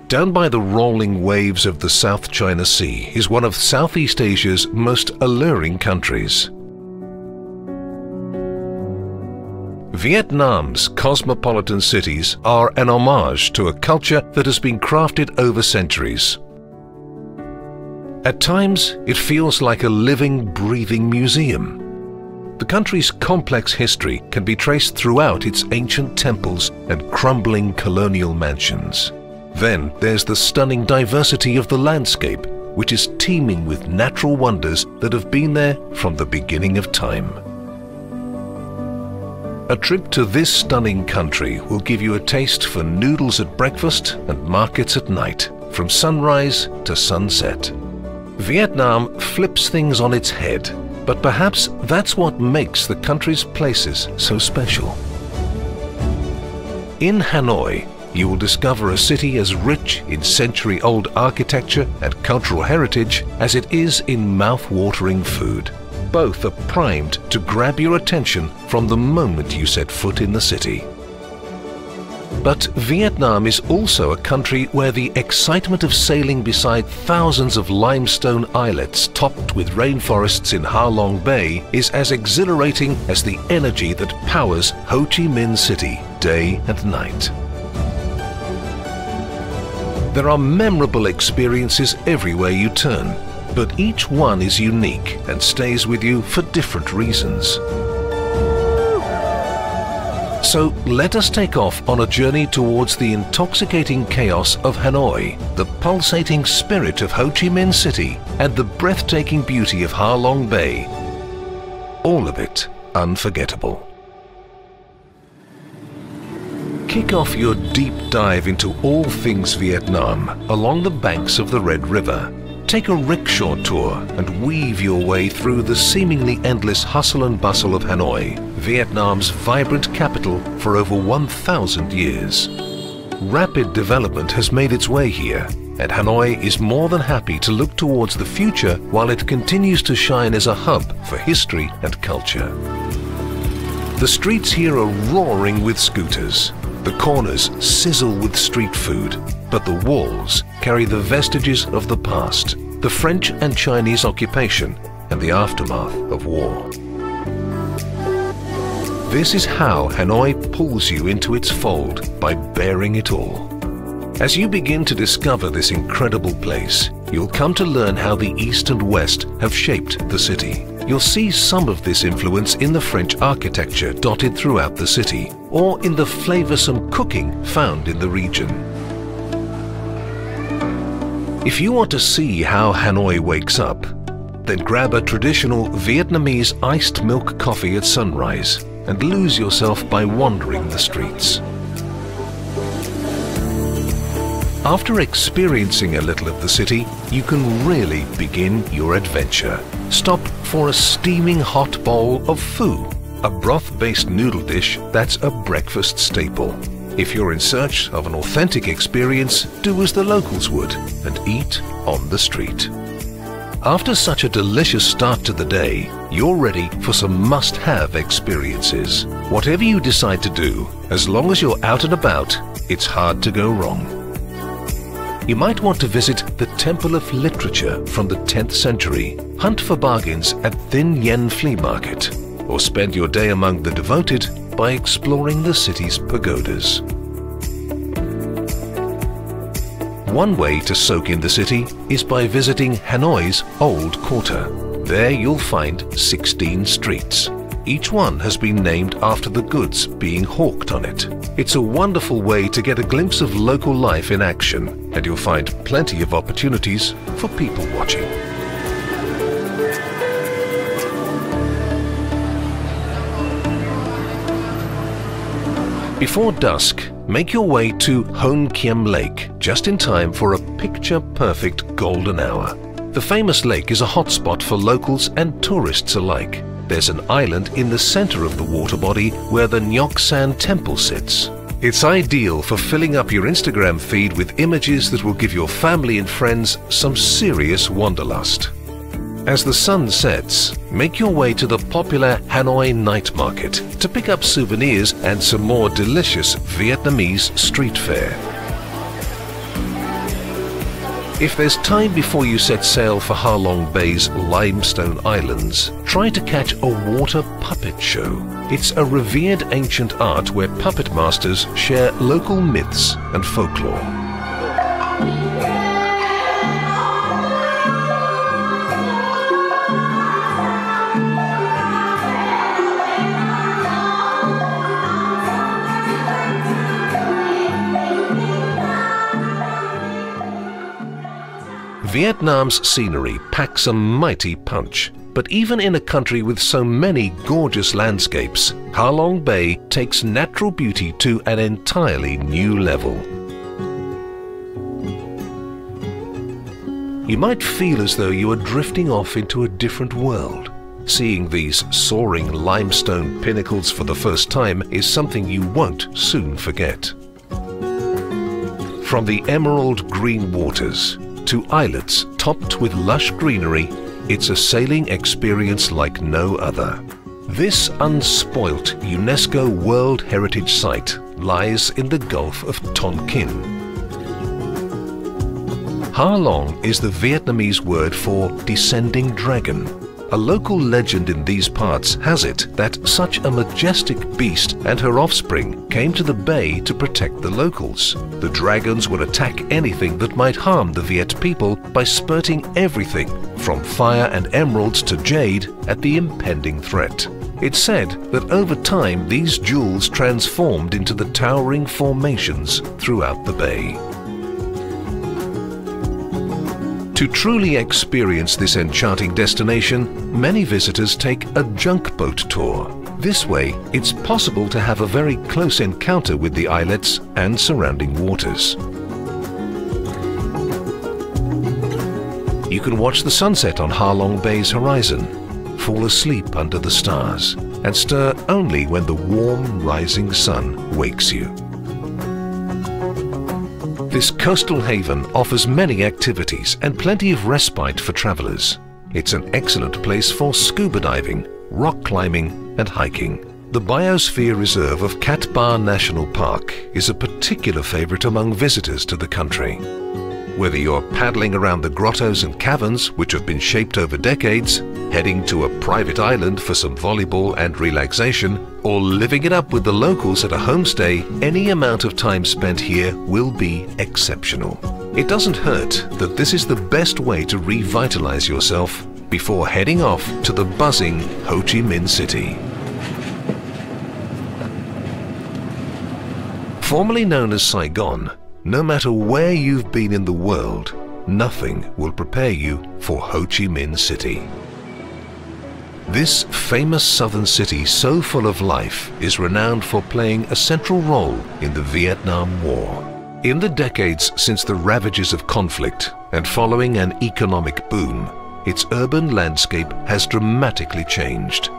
down by the rolling waves of the South China Sea, is one of Southeast Asia's most alluring countries. Vietnam's cosmopolitan cities are an homage to a culture that has been crafted over centuries. At times, it feels like a living, breathing museum. The country's complex history can be traced throughout its ancient temples and crumbling colonial mansions. Then there's the stunning diversity of the landscape, which is teeming with natural wonders that have been there from the beginning of time. A trip to this stunning country will give you a taste for noodles at breakfast and markets at night, from sunrise to sunset. Vietnam flips things on its head, but perhaps that's what makes the country's places so special. In Hanoi, you will discover a city as rich in century-old architecture and cultural heritage as it is in mouth-watering food. Both are primed to grab your attention from the moment you set foot in the city. But Vietnam is also a country where the excitement of sailing beside thousands of limestone islets topped with rainforests in Ha Long Bay is as exhilarating as the energy that powers Ho Chi Minh City day and night. There are memorable experiences everywhere you turn, but each one is unique and stays with you for different reasons. So let us take off on a journey towards the intoxicating chaos of Hanoi, the pulsating spirit of Ho Chi Minh City, and the breathtaking beauty of Ha Long Bay. All of it unforgettable. Kick off your deep dive into all things Vietnam along the banks of the Red River. Take a rickshaw tour and weave your way through the seemingly endless hustle and bustle of Hanoi, Vietnam's vibrant capital for over 1,000 years. Rapid development has made its way here, and Hanoi is more than happy to look towards the future while it continues to shine as a hub for history and culture. The streets here are roaring with scooters. The corners sizzle with street food, but the walls carry the vestiges of the past, the French and Chinese occupation, and the aftermath of war. This is how Hanoi pulls you into its fold by bearing it all. As you begin to discover this incredible place, you'll come to learn how the East and West have shaped the city. You'll see some of this influence in the French architecture dotted throughout the city, or in the flavoursome cooking found in the region. If you want to see how Hanoi wakes up, then grab a traditional Vietnamese iced milk coffee at sunrise and lose yourself by wandering the streets. After experiencing a little of the city, you can really begin your adventure. Stop for a steaming hot bowl of pho, a broth-based noodle dish that's a breakfast staple. If you're in search of an authentic experience, do as the locals would and eat on the street. After such a delicious start to the day, you're ready for some must-have experiences. Whatever you decide to do, as long as you're out and about, it's hard to go wrong. You might want to visit the Temple of Literature from the 10th century, hunt for bargains at Thin Yen Flea Market, or spend your day among the devoted by exploring the city's pagodas. One way to soak in the city is by visiting Hanoi's Old Quarter. There you'll find 16 streets. Each one has been named after the goods being hawked on it. It's a wonderful way to get a glimpse of local life in action, and you'll find plenty of opportunities for people watching. Before dusk, make your way to Hon Kiem Lake just in time for a picture-perfect golden hour. The famous lake is a hotspot for locals and tourists alike. There's an island in the center of the water body where the Ngoc San Temple sits. It's ideal for filling up your Instagram feed with images that will give your family and friends some serious wanderlust. As the sun sets, make your way to the popular Hanoi night market to pick up souvenirs and some more delicious Vietnamese street fare. If there's time before you set sail for Ha Long Bay's limestone islands, try to catch a water puppet show. It's a revered ancient art where puppet masters share local myths and folklore. Vietnam's scenery packs a mighty punch, but even in a country with so many gorgeous landscapes, Ha Long Bay takes natural beauty to an entirely new level. You might feel as though you are drifting off into a different world. Seeing these soaring limestone pinnacles for the first time is something you won't soon forget. From the emerald green waters to islets topped with lush greenery, it's a sailing experience like no other. This unspoilt UNESCO World Heritage Site lies in the Gulf of Tonkin. Ha Long is the Vietnamese word for descending dragon. A local legend in these parts has it that such a majestic beast and her offspring came to the bay to protect the locals. The dragons would attack anything that might harm the Viet people by spurting everything from fire and emeralds to jade at the impending threat. It's said that over time these jewels transformed into the towering formations throughout the bay. To truly experience this enchanting destination, many visitors take a junk boat tour. This way, it's possible to have a very close encounter with the islets and surrounding waters. You can watch the sunset on Ha Long Bay's horizon, fall asleep under the stars, and stir only when the warm rising sun wakes you. This coastal haven offers many activities and plenty of respite for travelers. It's an excellent place for scuba diving, rock climbing and hiking. The Biosphere Reserve of Cat Ba National Park is a particular favorite among visitors to the country. Whether you're paddling around the grottos and caverns which have been shaped over decades, heading to a private island for some volleyball and relaxation, or living it up with the locals at a homestay, any amount of time spent here will be exceptional. It doesn't hurt that this is the best way to revitalize yourself before heading off to the buzzing Ho Chi Minh City. Formerly known as Saigon, no matter where you've been in the world, nothing will prepare you for Ho Chi Minh City. This famous southern city, so full of life, is renowned for playing a central role in the Vietnam War. In the decades since the ravages of conflict and following an economic boom, its urban landscape has dramatically changed.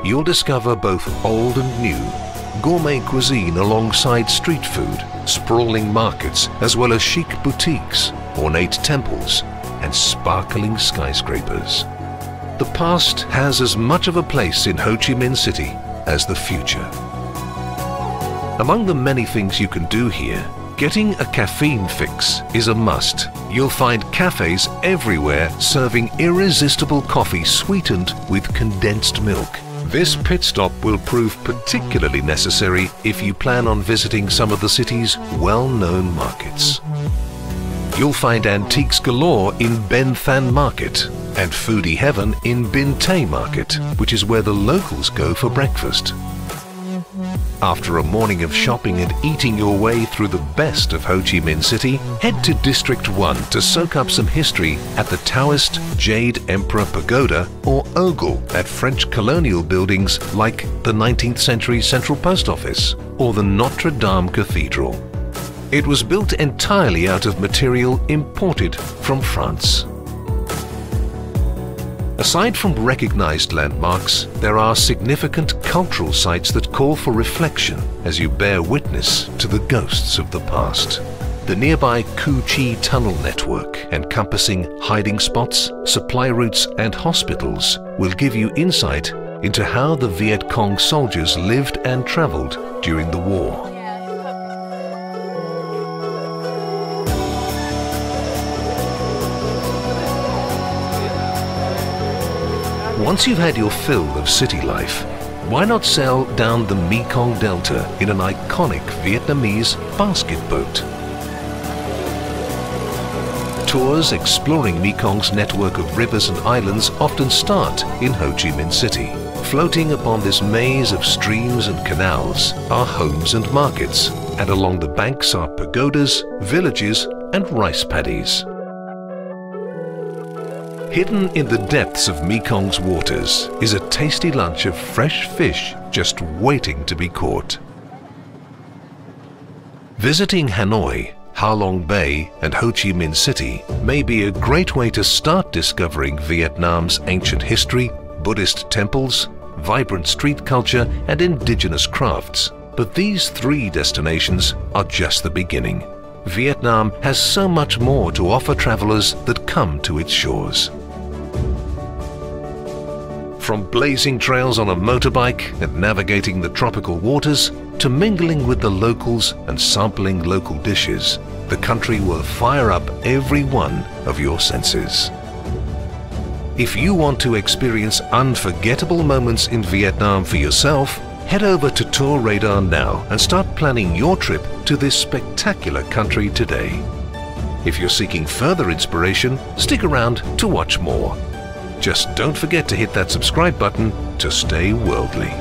You'll discover both old and new, gourmet cuisine alongside street food, sprawling markets, as well as chic boutiques, ornate temples, and sparkling skyscrapers. The past has as much of a place in Ho Chi Minh City as the future. Among the many things you can do here, getting a caffeine fix is a must. You'll find cafes everywhere serving irresistible coffee sweetened with condensed milk. This pit stop will prove particularly necessary if you plan on visiting some of the city's well-known markets. You'll find antiques galore in Ben Thanh Market and foodie heaven in Bin Tay Market, which is where the locals go for breakfast. After a morning of shopping and eating your way through the best of Ho Chi Minh City, head to District 1 to soak up some history at the Taoist Jade Emperor Pagoda or ogle at French colonial buildings like the 19th century Central Post Office or the Notre Dame Cathedral. It was built entirely out of material imported from France. Aside from recognized landmarks, there are significant cultural sites that call for reflection as you bear witness to the ghosts of the past. The nearby Cu Chi tunnel network, encompassing hiding spots, supply routes and hospitals, will give you insight into how the Viet Cong soldiers lived and traveled during the war. Once you've had your fill of city life, why not sail down the Mekong Delta in an iconic Vietnamese basket boat? Tours exploring Mekong's network of rivers and islands often start in Ho Chi Minh City. Floating upon this maze of streams and canals are homes and markets, and along the banks are pagodas, villages and rice paddies. Hidden in the depths of Mekong's waters is a tasty lunch of fresh fish just waiting to be caught. Visiting Hanoi, Ha Long Bay and Ho Chi Minh City may be a great way to start discovering Vietnam's ancient history, Buddhist temples, vibrant street culture and indigenous crafts. But these 3 destinations are just the beginning. Vietnam has so much more to offer travelers that come to its shores. From blazing trails on a motorbike and navigating the tropical waters, to mingling with the locals and sampling local dishes, the country will fire up every one of your senses. If you want to experience unforgettable moments in Vietnam for yourself, head over to Tour Radar now and start planning your trip to this spectacular country today. If you're seeking further inspiration, stick around to watch more. Just don't forget to hit that subscribe button to stay worldly.